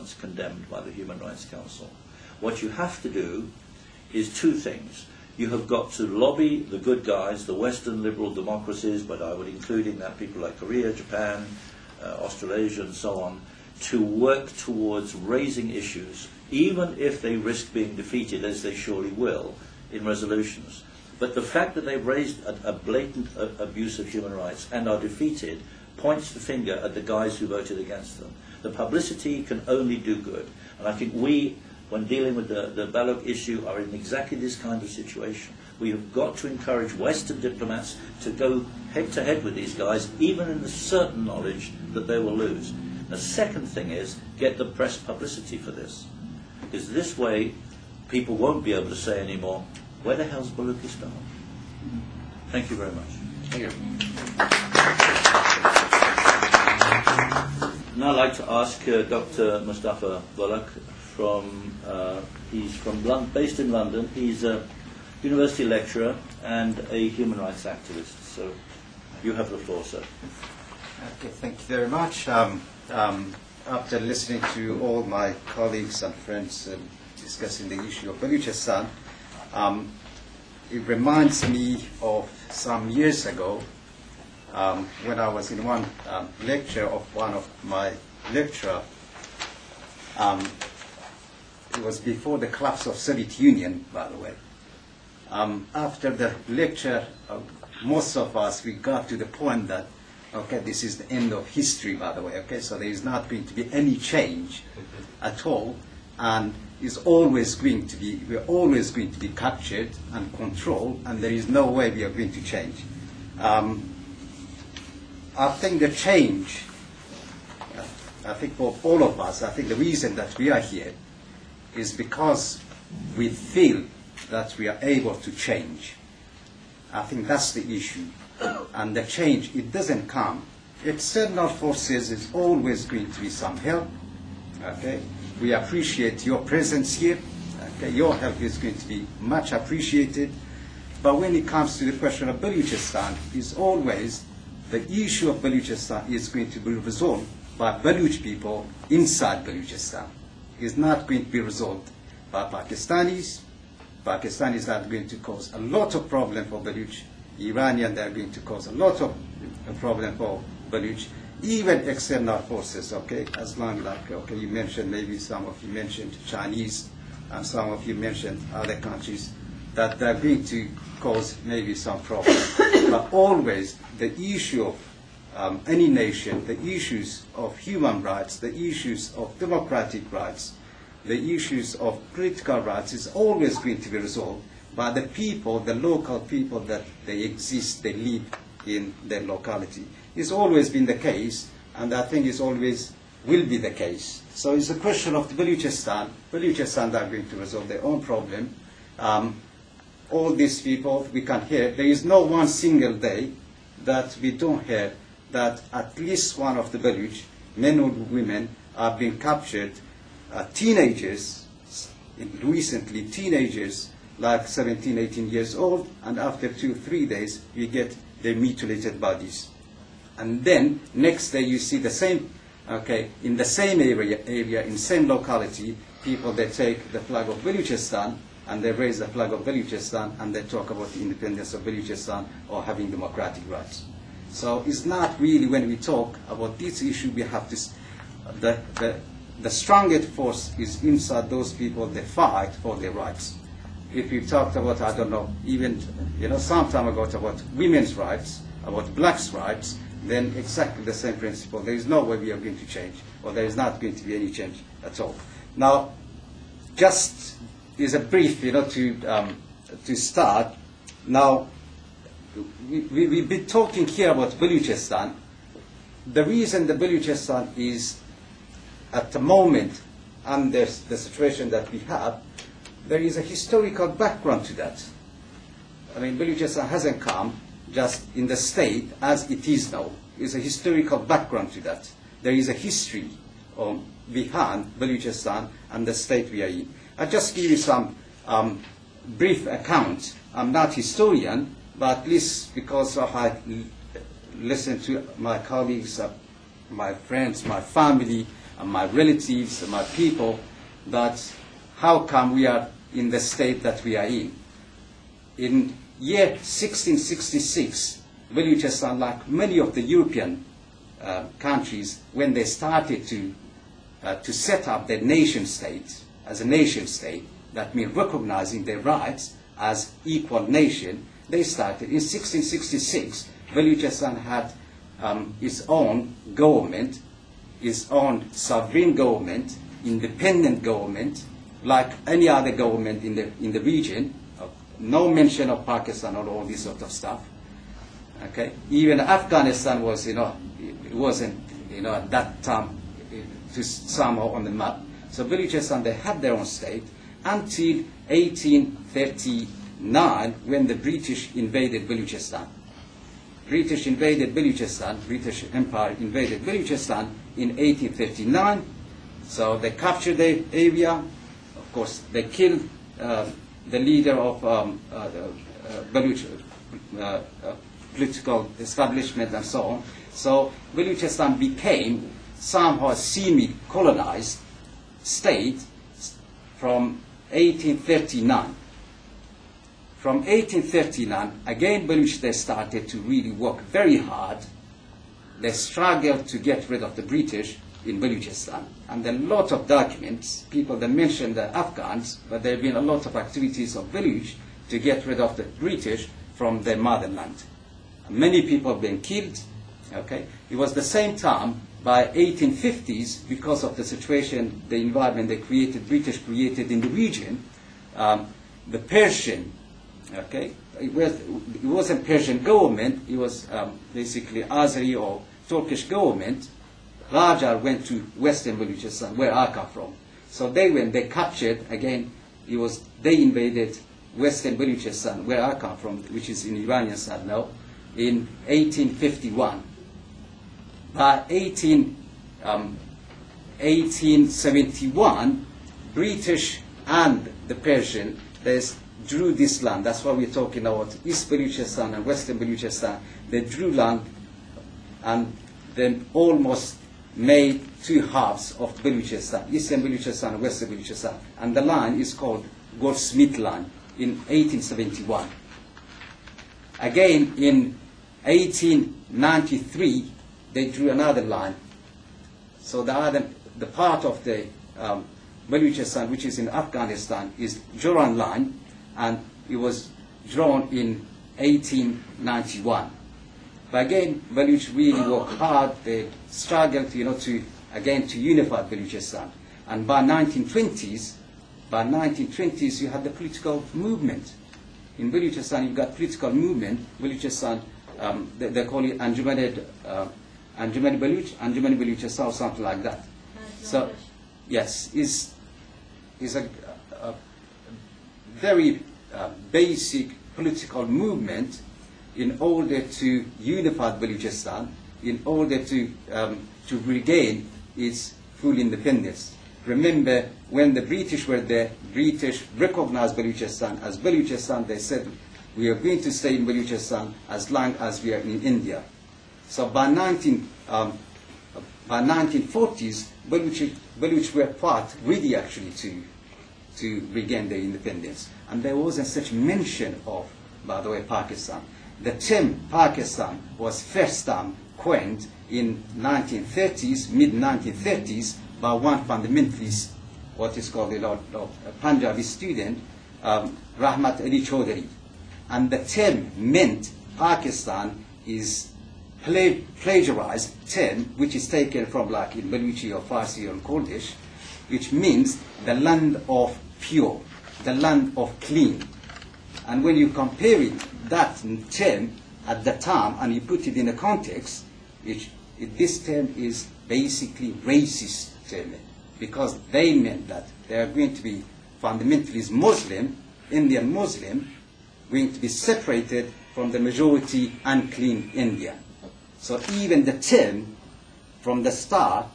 violence condemned by the Human Rights Council. What you have to do is two things. You have got to lobby the good guys, the Western liberal democracies, but I would include in that people like Korea, Japan, Australasia and so on, to work towards raising issues, even if they risk being defeated, as they surely will, in resolutions. But the fact that they've raised a blatant abuse of human rights and are defeated points the finger at the guys who voted against them. The publicity can only do good. And I think we, when dealing with the Baloch issue, are in exactly this kind of situation. We have got to encourage Western diplomats to go head-to-head with these guys, even in the certain knowledge that they will lose. The second thing is get the press publicity for this. Because this way, people won't be able to say anymore, where the hell's Balochistan? Thank you very much. Thank you. Now I'd like to ask Dr. Mustafa Baloch he's based in London. He's a university lecturer and a human rights activist. So you have the floor, sir. Okay, thank you very much. After listening to all my colleagues and friends discussing the issue of Balochistan, it reminds me of some years ago when I was in one lecture of one of my lecturer. It was before the collapse of Soviet Union, by the way. After the lecture, most of us, we got to the point that, okay, this is the end of history, by the way, okay, so there is not going to be any change at all, and we're always going to be captured and controlled, and there is no way we are going to change. I think the change, I think for all of us, I think the reason that we are here is because we feel that we are able to change. I think that's the issue. And the change, it doesn't come. External forces is always going to be some help. Okay? We appreciate your presence here. Okay? Your help is going to be much appreciated. But when it comes to the question of Balochistan, is always the issue of Balochistan is going to be resolved by Baloch people inside Balochistan. It's not going to be resolved by Pakistanis. Pakistanis are going to cause a lot of problem for Baloch. Iranian, they are going to cause a lot of problem for Baloch. Even external forces, okay, as long like, okay, you mentioned, maybe some of you mentioned Chinese, and some of you mentioned other countries, that they're going to cause maybe some problem. But always the issue of any nation, the issues of human rights, the issues of democratic rights, the issues of political rights is always going to be resolved by the people, the local people that they exist, they live in their locality. It's always been the case, and I think it's always will be the case. So it's a question of the Balochistan. Balochistan are going to resolve their own problem. All these people, we can hear, there is no one single day that we don't hear that at least one of the Baloch, men or women, are being captured. Teenagers, recently teenagers, like 17, 18 years old, and after 2-3 days, you get their mutilated bodies. And then, next day, you see the same, okay, in the same area, in same locality, people, they take the flag of Balochistan, and they raise the flag of Balochistan, and they talk about the independence of Balochistan or having democratic rights. So it's not really, when we talk about this issue, we have to, the strongest force is inside those people that fight for their rights. If we talked about, I don't know, even, some time ago about women's rights, about blacks' rights, then exactly the same principle. There is no way we are going to change, or there is not going to be any change at all. Now, just is a brief, to start. Now, we've been talking here about Balochistan. The reason the Balochistan is at the moment under the situation that we have, there is a historical background to that. I mean, Balochistan hasn't come just in the state as it is now. There's a historical background to that. There is a history behind Balochistan and the state we are in. I'll just give you some brief account. I'm not a historian, but at least because I listened to my colleagues, my friends, my family, and my relatives and my people, that how come we are in the state that we are in. In year 1666, Balochistan, like many of the European countries, when they started to set up their nation state, as a nation state, that means recognizing their rights as equal nation, they started. In 1666, Balochistan had its own government, its own sovereign government, independent government, like any other government in the region. No mention of Pakistan or all this sort of stuff. Okay, even Afghanistan was, it wasn't, at that time, somehow on the map. So Balochistan, they had their own state until 1839, when the British invaded Balochistan. British Empire invaded Balochistan in 1839. So they captured the area. Of course, they killed the leader of the Baloch political establishment and so on. So Balochistan became somehow a semi-colonized state from 1839. From 1839, again, Baloch, they started to really work very hard. They struggled to get rid of the British in Balochistan. And a lot of documents, people that mention the Afghans, but there have been a lot of activities of Baloch to get rid of the British from their motherland. Many people have been killed. Okay? It was the same time, by 1850s, because of the situation, the environment British created in the region, the Persian, okay, it wasn't Persian government, it was basically Azeri or Turkish government. Raja went to Western Balochistan, where I come from. So they captured, again, they invaded Western Balochistan, where I come from, which is in Iranian side now, in 1851. By 1871, British and the Persian, they drew this land. That's why we're talking about East Balochistan and Western Balochistan. They drew land and then almost made two halves of Balochistan, Eastern Balochistan and Western Balochistan. And the line is called Goldsmith Line in 1871. Again, in 1893, they drew another line. So the part of the Balochistan, which is in Afghanistan, is Joran Line, and it was drawn in 1891. But again, Baloch really worked hard. They struggled, to unify Balochistan. And by 1920s, you had the political movement. In Balochistan, you've got political movement. Balochistan, they call it Anjumani Balochistan or something like that. So, yes, is a very basic political movement in order to unify Balochistan, in order to regain its full independence. Remember, when the British were there, British recognized Balochistan as Balochistan. They said, we are going to stay in Balochistan as long as we are in India. So by 1940s, Baloch were part, really actually, to regain their independence. And there wasn't such mention of, by the way, Pakistan. The term Pakistan was first time coined in 1930s, mid-1930s, by one fundamentalist, what is called a Punjabi student, Rahmat Ali Chaudhary. And the term meant Pakistan is plagiarized term, which is taken from like in Baluchi or Farsi or Kurdish, which means the land of pure, the land of clean. And when you compare that term at the time and you put it in a context, this term is basically racist term, because they meant that they are going to be fundamentalist Muslim, Indian Muslim, going to be separated from the majority unclean India. So even the term from the start